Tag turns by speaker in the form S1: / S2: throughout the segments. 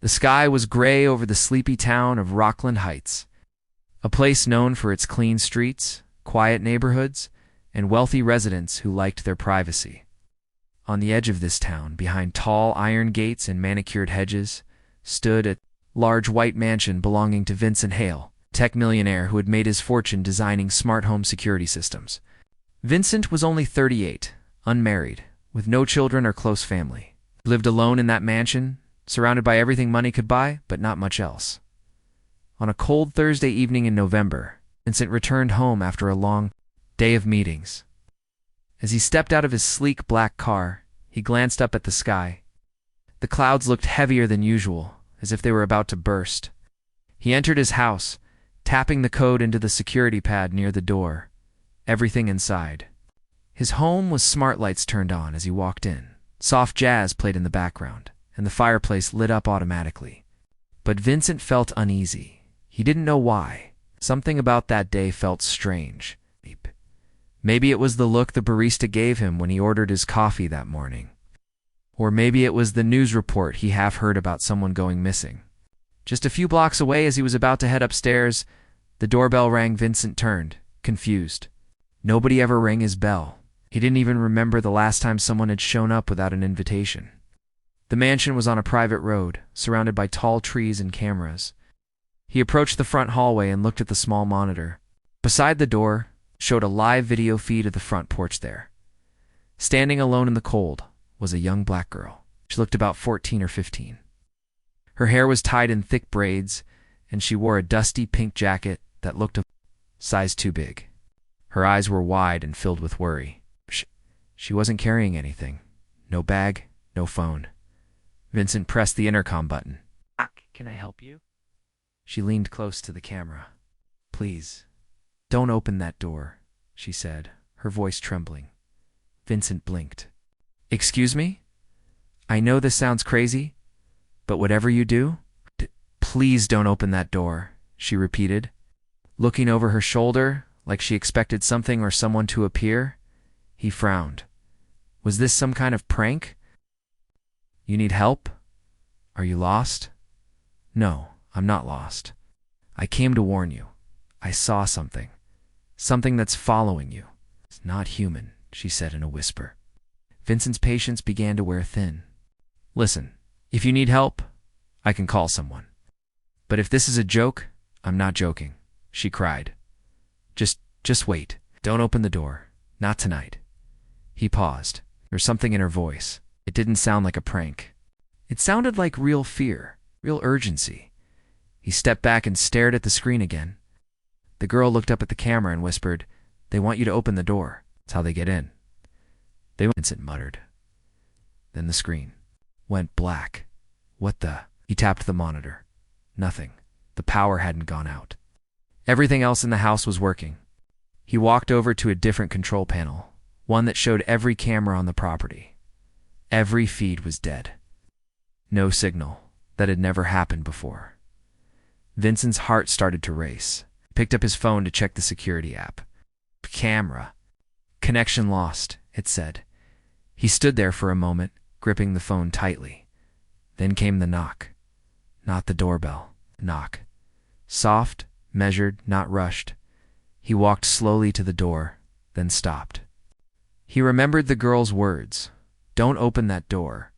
S1: The sky was gray over the sleepy town of Rockland Heights, a place known for its clean streets, quiet neighborhoods, and wealthy residents who liked their privacy. On the edge of this town, behind tall iron gates and manicured hedges, stood a large white mansion belonging to Vincent Hale, tech millionaire who had made his fortune designing smart home security systems. Vincent was only 38, unmarried, with no children or close family. He lived alone in that mansion, surrounded by everything money could buy, but not much else. On a cold Thursday evening in November, Vincent returned home after a long day of meetings. As he stepped out of his sleek black car, he glanced up at the sky. The clouds looked heavier than usual, as if they were about to burst. He entered his house, tapping the code into the security pad near the door. Everything inside. His home was smart lights turned on as he walked in. Soft jazz played in the background, and the fireplace lit up automatically. But Vincent felt uneasy. He didn't know why. Something about that day felt strange. Maybe it was the look the barista gave him when he ordered his coffee that morning. Or maybe it was the news report he half heard about someone going missing. Just a few blocks away, as he was about to head upstairs, the doorbell rang. Vincent turned, confused. Nobody ever rang his bell. He didn't even remember the last time someone had shown up without an invitation. The mansion was on a private road, surrounded by tall trees and cameras. He approached the front hallway and looked at the small monitor. Beside the door showed a live video feed of the front porch there. Standing alone in the cold was a young black girl. She looked about 14 or 15. Her hair was tied in thick braids, and she wore a dusty pink jacket that looked a size too big. Her eyes were wide and filled with worry. She wasn't carrying anything. No bag, no phone. Vincent pressed the intercom button. "Can I help you?" She leaned close to the camera. "Please, don't open that door," she said, her voice trembling. Vincent blinked. "Excuse me? I know this sounds crazy, but whatever you do, please don't open that door," she repeated, looking over her shoulder like she expected something or someone to appear. He frowned. Was this some kind of prank? "You need help? Are you lost?" "No, I'm not lost. I came to warn you. I saw something. Something that's following you. It's not human," she said in a whisper. Vincent's patience began to wear thin. "Listen, if you need help, I can call someone. But if this is a joke, I'm not joking," she cried. Just wait. Don't open the door. Not tonight." He paused. There was something in her voice. It didn't sound like a prank. It sounded like real fear, real urgency. He stepped back and stared at the screen again. The girl looked up at the camera and whispered, "They want you to open the door. That's how they get in." Vincent muttered. Then the screen went black. "What the?" He tapped the monitor. Nothing. The power hadn't gone out. Everything else in the house was working. He walked over to a different control panel, one that showed every camera on the property. Every feed was dead. No signal. That had never happened before. Vincent's heart started to race. He picked up his phone to check the security app. Camera. "Connection lost," it said. He stood there for a moment, gripping the phone tightly. Then came the knock. Not the doorbell. Knock. Soft, measured, not rushed. He walked slowly to the door, then stopped. He remembered the girl's words. Don't open that door.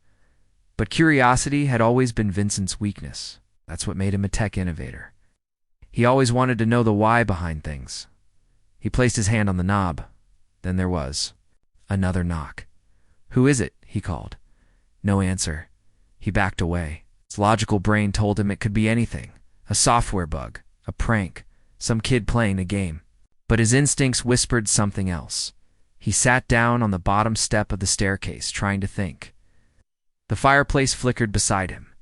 S1: But curiosity had always been Vincent's weakness. That's what made him a tech innovator. He always wanted to know the why behind things. He placed his hand on the knob. Then there was another knock. "Who is it?" he called. No answer. He backed away. His logical brain told him it could be anything. A software bug, a prank, some kid playing a game. But his instincts whispered something else. He sat down on the bottom step of the staircase, trying to think. The fireplace flickered beside him.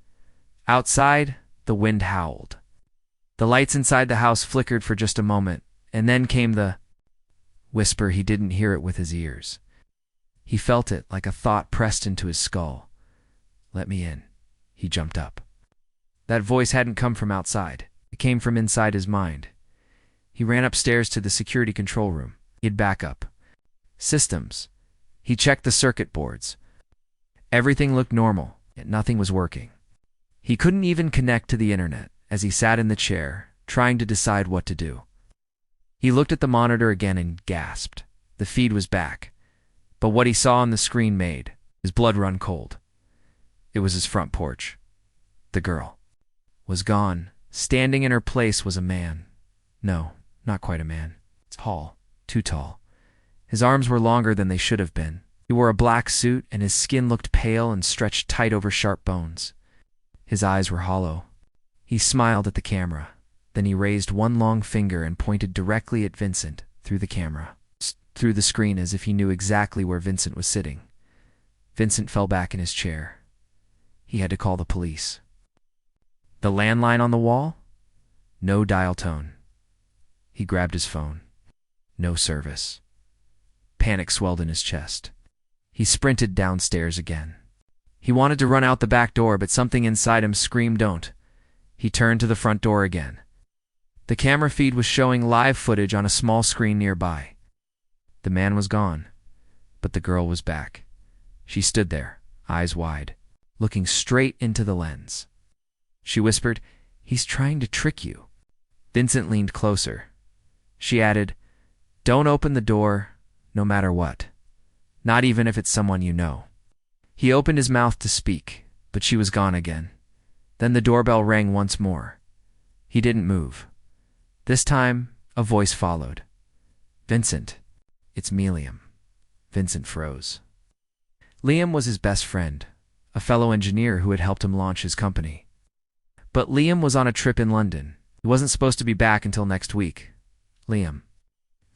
S1: Outside, the wind howled. The lights inside the house flickered for just a moment, and then came the whisper. He didn't hear it with his ears. He felt it like a thought pressed into his skull. "Let me in." He jumped up. That voice hadn't come from outside. It came from inside his mind. He ran upstairs to the security control room. He'd back up. Systems. He checked the circuit boards. Everything looked normal, yet nothing was working. He couldn't even connect to the internet as he sat in the chair, trying to decide what to do. He looked at the monitor again and gasped. The feed was back, but what he saw on the screen made his blood run cold. It was his front porch. The girl was gone. Standing in her place was a man. No, not quite a man. Tall, too tall. His arms were longer than they should have been. He wore a black suit, and his skin looked pale and stretched tight over sharp bones. His eyes were hollow. He smiled at the camera. Then he raised one long finger and pointed directly at Vincent through the camera, through the screen, as if he knew exactly where Vincent was sitting. Vincent fell back in his chair. He had to call the police. The landline on the wall? No dial tone. He grabbed his phone. No service. Panic swelled in his chest. He sprinted downstairs again. He wanted to run out the back door, but something inside him screamed, "Don't." He turned to the front door again. The camera feed was showing live footage on a small screen nearby. The man was gone, but the girl was back. She stood there, eyes wide, looking straight into the lens. She whispered, "He's trying to trick you." Vincent leaned closer. She added, "Don't open the door, no matter what. Not even if it's someone you know." He opened his mouth to speak, but she was gone again. Then the doorbell rang once more. He didn't move. This time, a voice followed. "Vincent, it's me, Liam." Vincent froze. Liam was his best friend, a fellow engineer who had helped him launch his company. But Liam was on a trip in London. He wasn't supposed to be back until next week. "Liam?"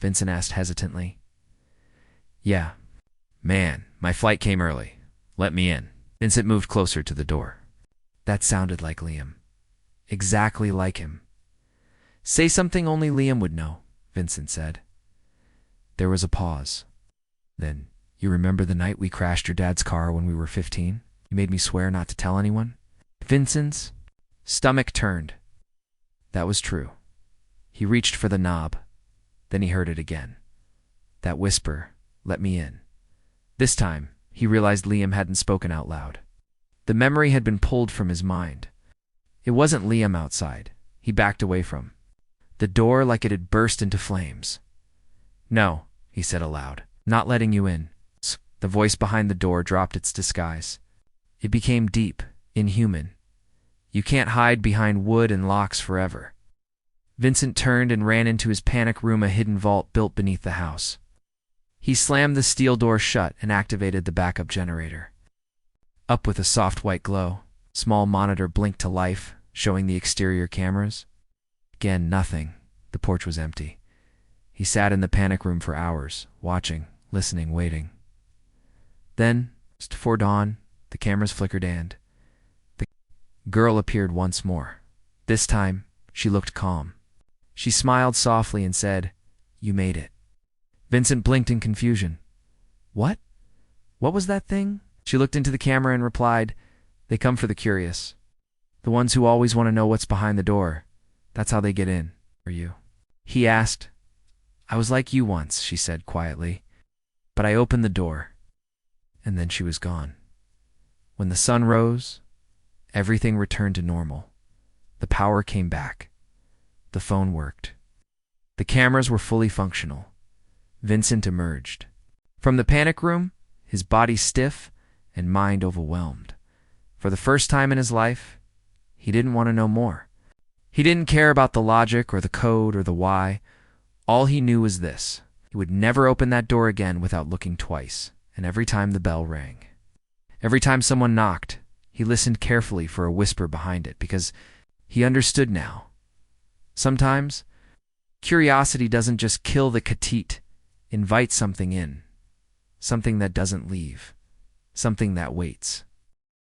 S1: Vincent asked hesitantly. "Yeah. Man, my flight came early. Let me in." Vincent moved closer to the door. That sounded like Liam. Exactly like him. "Say something only Liam would know," Vincent said. There was a pause. Then, "You remember the night we crashed your dad's car when we were 15? You made me swear not to tell anyone?" Vincent's stomach turned. That was true. He reached for the knob. Then he heard it again. That whisper, "Let me in." This time, he realized Liam hadn't spoken out loud. The memory had been pulled from his mind. It wasn't Liam outside. He backed away from the door like it had burst into flames. "No," he said aloud, "not letting you in." The voice behind the door dropped its disguise. It became deep, inhuman. "You can't hide behind wood and locks forever." Vincent turned and ran into his panic room, a hidden vault built beneath the house. He slammed the steel door shut and activated the backup generator. Up with a soft white glow, small monitor blinked to life, showing the exterior cameras. Again, nothing. The porch was empty. He sat in the panic room for hours, watching, listening, waiting. Then, just before dawn, the cameras flickered and the girl appeared once more. This time, she looked calm. She smiled softly and said, "You made it." Vincent blinked in confusion. "What? What was that thing?" She looked into the camera and replied, "They come for the curious. The ones who always want to know what's behind the door. That's how they get in." "Are you?" he asked. "I was like you once," she said quietly. "But I opened the door." And then she was gone. When the sun rose, everything returned to normal. The power came back. The phone worked. The cameras were fully functional. Vincent emerged from the panic room, his body stiff and mind overwhelmed. For the first time in his life, he didn't want to know more. He didn't care about the logic or the code or the why. All he knew was this: he would never open that door again without looking twice. And every time the bell rang, every time someone knocked, he listened carefully for a whisper behind it, because he understood now. Sometimes, curiosity doesn't just kill the cat, invite something in, something that doesn't leave, something that waits.